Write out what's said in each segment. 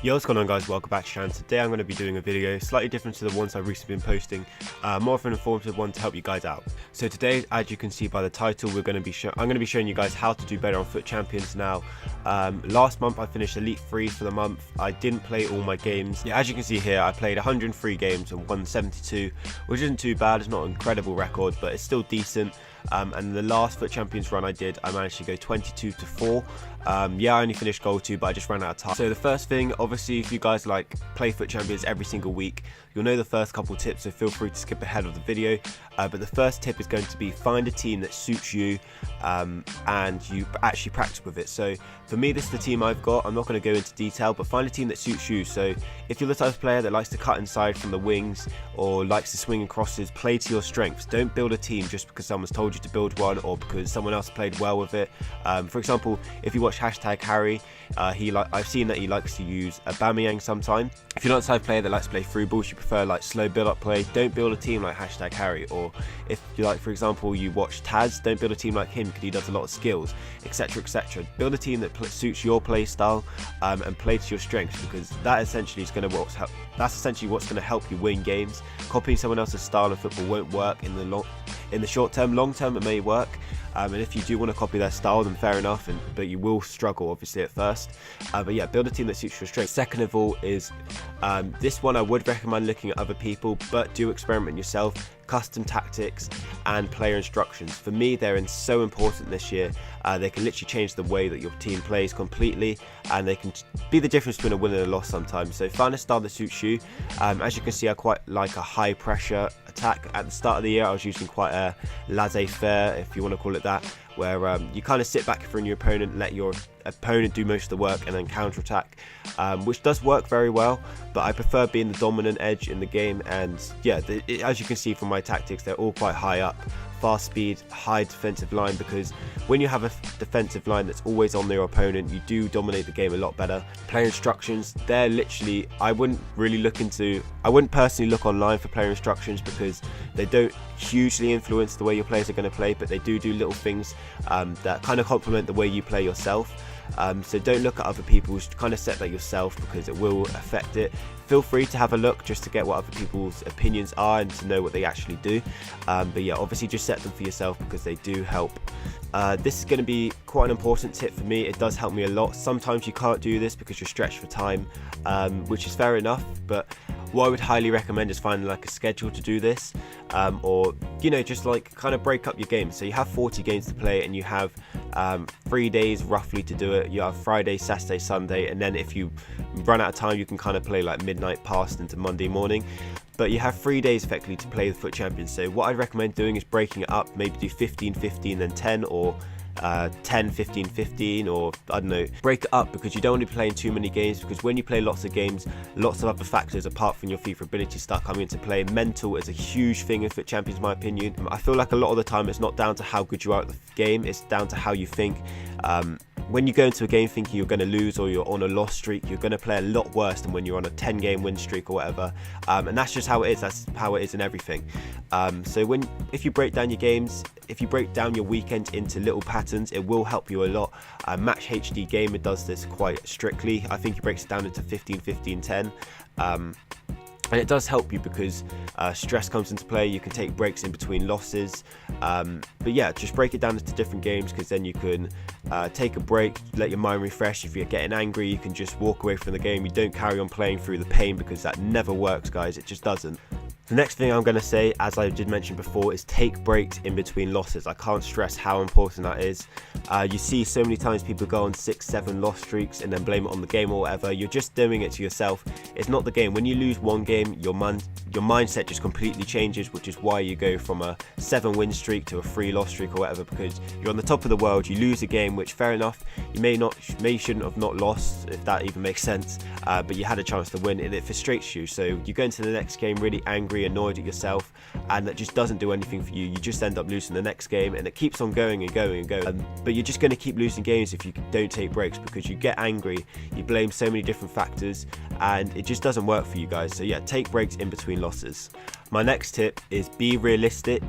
Yo, what's going on guys, welcome back to the channel. Today I'm going to be doing a video slightly different to the ones I've recently been posting, more of an informative one to help you guys out. So today, as you can see by the title, I'm going to be showing you guys how to do better on Foot Champions now. Last month I finished Elite 3 for the month. I didn't play all my games. Yeah, as you can see here, I played 103 games and won 72, which isn't too bad. It's not an incredible record, but it's still decent. And the last Foot Champions run I did, I managed to go 22-4. Yeah, I only finished Gold 2, but I just ran out of time. So the first thing, obviously, if you guys like play Foot Champions every single week, you'll know the first couple tips, so feel free to skip ahead of the video. But the first tip is going to be find a team that suits you and you actually practice with it. So for me, this is the team I've got. I'm not going to go into detail, but find a team that suits you. So if you're the type of player that likes to cut inside from the wings or likes to swing and crosses, play to your strengths. Don't build a team just because someone's told you to build one or because someone else played well with it. For example, if you watch #Harry, I've seen that he likes to use Aubameyang sometimes. If you're not the type of player that likes to play through balls, you prefer like slow build-up play, don't build a team like #Harry. Or if you like, for example, you watch Taz, don't build a team like him because he does a lot of skills, etc, etc. Build a team that suits your play style and play to your strengths, because that essentially is going to that's essentially what's going to help you win games. Copying someone else's style of football won't work in the short term. Long term it may work, and if you do want to copy their style, then fair enough, but you will struggle obviously at first. But yeah, build a team that suits your strengths. Second of all is this one I would recommend looking at other people, but do experiment yourself. Custom tactics and player instructions. For me, they're so important this year. They can literally change the way that your team plays completely, and they can be the difference between a win and a loss sometimes. So find a style that suits you. As you can see, I quite like a high pressure attack. At the start of the year, I was using quite a laissez-faire, if you want to call it that, where you kind of sit back from your opponent, let your opponent do most of the work and then counter attack, which does work very well, but I prefer being the dominant edge in the game. And yeah, as you can see from my tactics, they're all quite high up, fast speed, high defensive line, because when you have a defensive line that's always on your opponent, you do dominate the game a lot better. Player instructions, they're literally, I wouldn't personally look online for player instructions because they don't hugely influence the way your players are going to play, but they do little things that kind of complement the way you play yourself. So don't look at other people's, kind of set that yourself, because it will affect it. Feel free to have a look just to get what other people's opinions are and to know what they actually do. But yeah, obviously just set them for yourself because they do help. This is going to be quite an important tip for me. It does help me a lot. Sometimes you can't do this because you're stretched for time, which is fair enough, but what I would highly recommend is finding like a schedule to do this, or you know, just like kind of break up your games. So you have 40 games to play and you have 3 days roughly to do it. You have Friday, Saturday, Sunday, and then if you run out of time, you can kind of play like midnight past into Monday morning. But you have 3 days effectively to play the Foot Champions. So what I'd recommend doing is breaking it up, maybe do 15-15 then 10, or 10-15-15, or I don't know, break it up, because you don't want to be playing too many games, because when you play lots of games, lots of other factors apart from your FIFA ability start coming into play. Mental is a huge thing in Foot Champions in my opinion. I feel like a lot of the time it's not down to how good you are at the game, it's down to how you think. When you go into a game thinking you're going to lose or you're on a loss streak, you're going to play a lot worse than when you're on a 10-game win streak or whatever. And that's just how it is. That's how it is in everything. So if you break down your games, if you break down your weekend into little patterns, it will help you a lot. JTGaming does this quite strictly. I think he breaks it down into 15-15-10. And it does help you because stress comes into play. You can take breaks in between losses. But yeah, just break it down into different games, because then you can take a break, let your mind refresh. If you're getting angry, you can just walk away from the game. You don't carry on playing through the pain, because that never works, guys. It just doesn't. The next thing I'm going to say, as I did mention before, is take breaks in between losses. I can't stress how important that is. You see so many times people go on 6-7 loss streaks and then blame it on the game or whatever. You're just doing it to yourself. It's not the game. When you lose one game, your mindset just completely changes, which is why you go from a 7-win streak to a 3-loss streak or whatever, because you're on the top of the world. You lose a game, which fair enough, you shouldn't have not lost, if that even makes sense, but you had a chance to win, and it frustrates you. So you go into the next game really angry, annoyed at yourself, and that just doesn't do anything for you. You just end up losing the next game, and it keeps on going and going and going. But you're just going to keep losing games if you don't take breaks, because you get angry, you blame so many different factors, and it just doesn't work for you guys. So yeah, take breaks in between losses. My next tip is be realistic.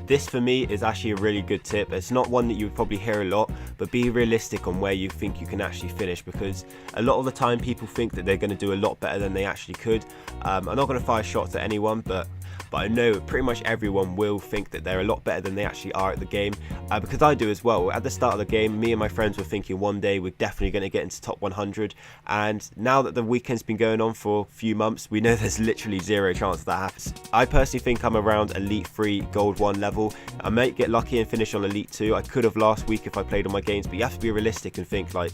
This for me is actually a really good tip. It's not one that you would probably hear a lot, but be realistic on where you think you can actually finish, because a lot of the time people think that they're going to do a lot better than they actually could. I'm not going to fire shots at anyone, but I know pretty much everyone will think that they're a lot better than they actually are at the game, because I do as well. At the start of the game, me and my friends were thinking one day we're definitely going to get into top 100, and now that the weekend's been going on for a few months, we know there's literally zero chance that happens. I personally think I'm around Elite 3 Gold 1 level. I might get lucky and finish on Elite 2. I could have last week if I played all my games, but you have to be realistic and think, like,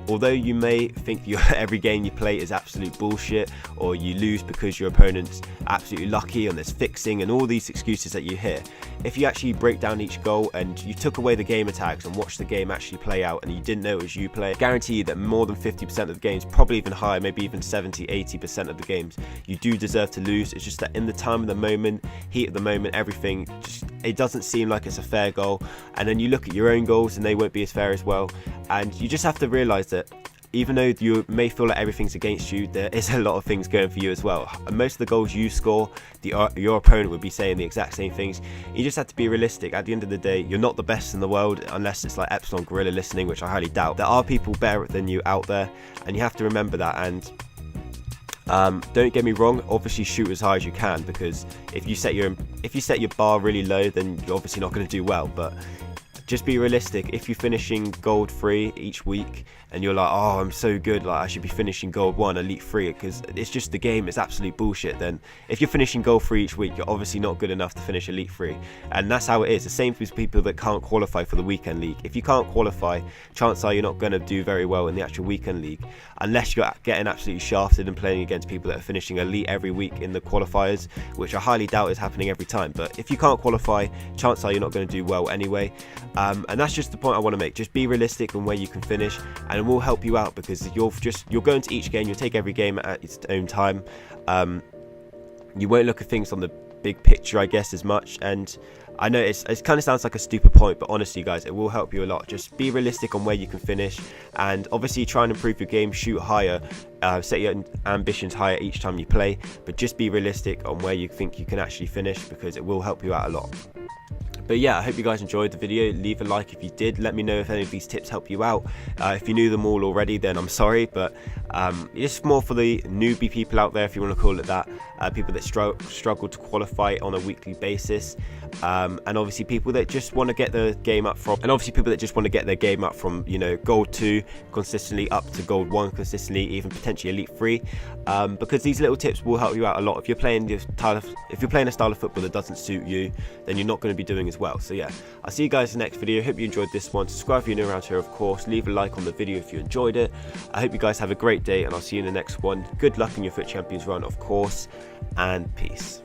although you may think every game you play is absolute bullshit, or you lose because your opponent's absolutely lucky and there's fixing and all these excuses that you hear, if you actually break down each goal and you took away the game attacks and watched the game actually play out and you didn't know it was you play, I guarantee you that more than 50% of the games, probably even higher, maybe even 70-80% of the games, you do deserve to lose. It's just that in the time of the moment, heat of the moment, everything, just, it doesn't seem like it's a fair goal, and then you look at your own goals and they won't be as fair as well, and you just have to realize that even though you may feel like everything's against you, there is a lot of things going for you as well. And most of the goals you score, your opponent would be saying the exact same things. You just have to be realistic. At the end of the day, you're not the best in the world, unless it's like Epsilon Gorilla listening, which I highly doubt. There are people better than you out there, and you have to remember that. And don't get me wrong, obviously shoot as high as you can, because if you set your bar really low, then you're obviously not going to do well. But just be realistic. If you're finishing gold 3 each week and you're like, oh, I'm so good, like I should be finishing gold 1, elite 3, because it's just the game, it's absolute bullshit, then if you're finishing gold 3 each week, you're obviously not good enough to finish elite 3. And that's how it is. The same with people that can't qualify for the weekend league. If you can't qualify, chances are you're not going to do very well in the actual weekend league, unless you're getting absolutely shafted and playing against people that are finishing elite every week in the qualifiers, which I highly doubt is happening every time. But if you can't qualify, chances are you're not going to do well anyway. And that's just the point I want to make. Just be realistic on where you can finish, and it will help you out, because you're going to each game, you'll take every game at its own time. You won't look at things on the big picture, I guess, as much. And I know it kind of sounds like a stupid point, but honestly guys, it will help you a lot. Just be realistic on where you can finish, and obviously try and improve your game, shoot higher, set your ambitions higher each time you play, but just be realistic on where you think you can actually finish, because it will help you out a lot. But yeah, I hope you guys enjoyed the video. Leave a like if you did. Let me know if any of these tips help you out. If you knew them all already, then I'm sorry, but it's more for the newbie people out there, if you want to call it that. People that struggle to qualify on a weekly basis, and obviously people that just want to get the game up from, you know, gold 2 consistently up to gold 1 consistently, even potentially elite 3, because these little tips will help you out a lot. If you're playing a style of football that doesn't suit you, then you're not going to be doing as well. So yeah, I'll see you guys in the next video. Hope you enjoyed this one. Subscribe if you're new around here, of course. Leave a like on the video if you enjoyed it. I hope you guys have a great day, and I'll see you in the next one. Good luck in your FUT Champions run, of course, and peace.